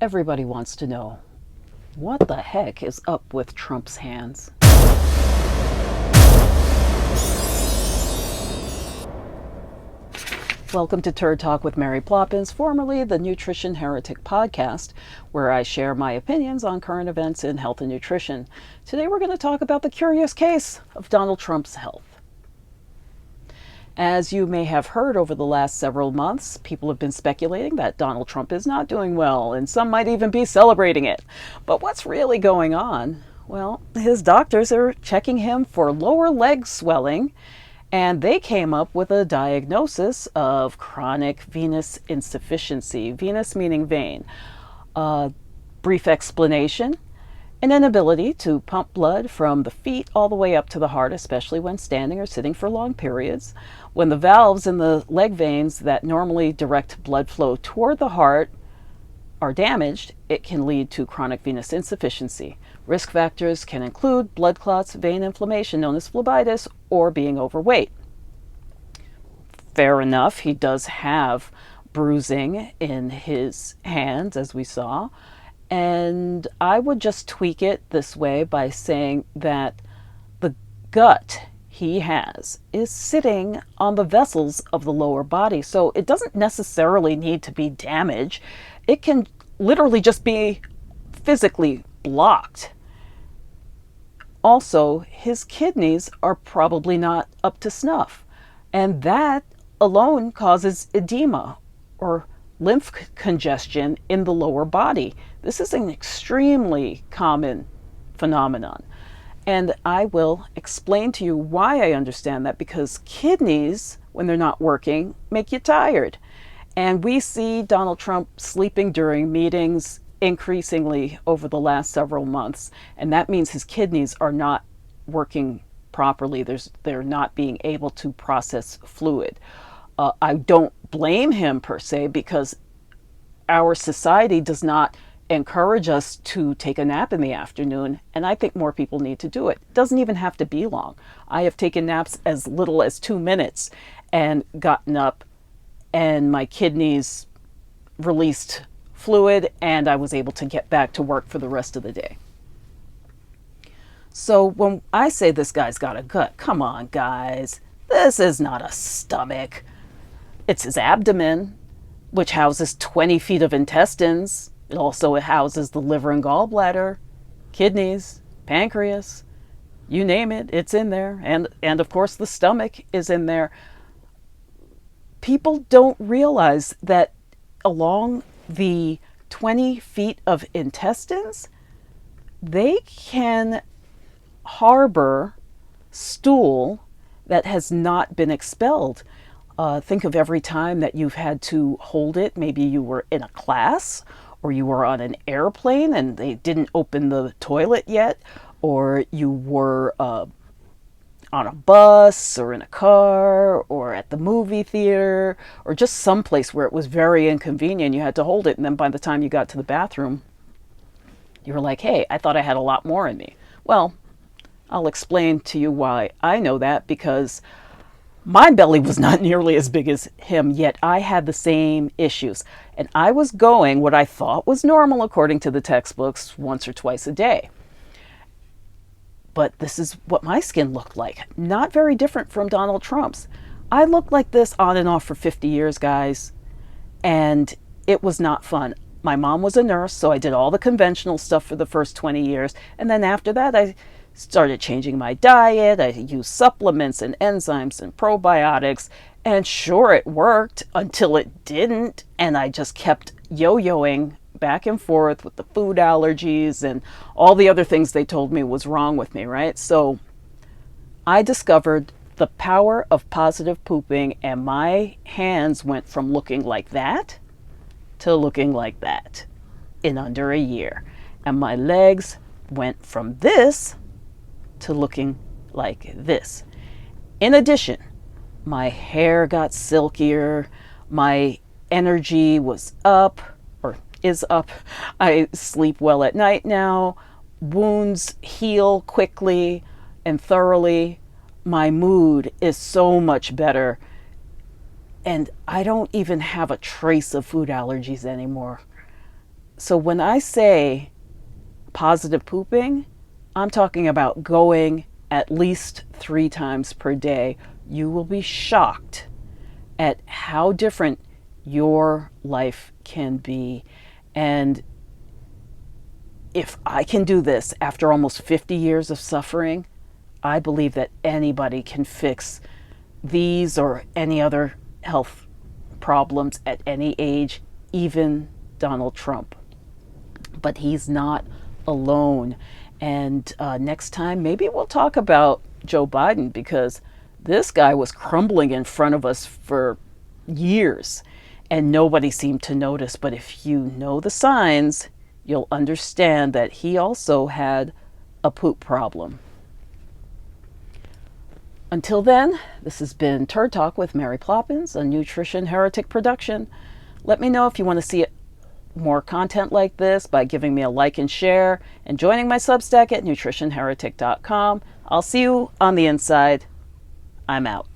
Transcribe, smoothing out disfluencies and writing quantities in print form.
Everybody wants to know, what the heck is up with Trump's hands? Welcome to Turd Talk with Mary Ploppins, formerly the Nutrition Heretic podcast, where I share my opinions on current events in health and nutrition. Today we're going to talk about the curious case of Donald Trump's health. As you may have heard over the last several months, people have been speculating that Donald Trump is not doing well, and some might even be celebrating it. But what's really going on? Well, his doctors are checking him for lower leg swelling, and they came up with a diagnosis of chronic venous insufficiency, venous meaning vein. Brief explanation: an inability to pump blood from the feet all the way up to the heart, especially when standing or sitting for long periods. When the valves in the leg veins that normally direct blood flow toward the heart are damaged, it can lead to chronic venous insufficiency. Risk factors can include blood clots, vein inflammation known as phlebitis, or being overweight. Fair enough, he does have bruising in his hands, as we saw. And I would just tweak it this way by saying that the gut he has is sitting on the vessels of the lower body. So it doesn't necessarily need to be damaged. It can literally just be physically blocked. Also, his kidneys are probably not up to snuff. And that alone causes edema or lymph congestion in the lower body. This is an extremely common phenomenon. And I will explain to you why I understand that, because kidneys, when they're not working, make you tired. And we see Donald Trump sleeping during meetings increasingly over the last several months. And that means his kidneys are not working properly. They're not being able to process fluid. I don't blame him per se, because our society does not encourage us to take a nap in the afternoon, and I think more people need to do it. It doesn't even have to be long. I have taken naps as little as 2 minutes and gotten up, and my kidneys released fluid, and I was able to get back to work for the rest of the day. So when I say this guy's got a gut, come on, guys. This is not a stomach. It's his abdomen, which houses 20 feet of intestines. It also houses the liver and gallbladder, kidneys, pancreas, you name it, it's in there. And of course the stomach is in there. People don't realize that along the 20 feet of intestines, they can harbor stool that has not been expelled. Think of every time that you've had to hold it. Maybe you were in a class, or you were on an airplane and they didn't open the toilet yet, or you were on a bus or in a car or at the movie theater, or just someplace where it was very inconvenient. You had to hold it, and then by the time you got to the bathroom, you were like, hey, I thought I had a lot more in me. Well, I'll explain to you why I know that, because my belly was not nearly as big as him, yet I had the same issues. And I was going what I thought was normal according to the textbooks once or twice a day. But this is what my skin looked like. Not very different from Donald Trump's. I looked like this on and off for 50 years, guys. And it was not fun. My mom was a nurse, so I did all the conventional stuff for the first 20 years. And then after that, I started changing my diet. I used supplements and enzymes and probiotics, and sure, it worked until it didn't, and I just kept yo-yoing back and forth with the food allergies and all the other things they told me was wrong with me, right? So I discovered the power of positive pooping, and my hands went from looking like that to looking like that in under a year. And my legs went from this to looking like this. In addition, my hair got silkier, my energy was up, or is up. I sleep well at night now. Wounds heal quickly and thoroughly. My mood is so much better. And I don't even have a trace of food allergies anymore. So when I say positive pooping, I'm talking about going at least 3 times per day. You will be shocked at how different your life can be. And if I can do this after almost 50 years of suffering, I believe that anybody can fix these or any other health problems at any age, even Donald Trump. But he's not alone. And next time, maybe we'll talk about Joe Biden, because this guy was crumbling in front of us for years and nobody seemed to notice. But if you know the signs, you'll understand that he also had a poop problem. Until then, this has been Turd Talk with Mary Ploppins, a Nutrition Heretic production. Let me know if you want to see more content like this by giving me a like and share and joining my Substack at nutritionheretic.com. I'll see you on the inside. I'm out.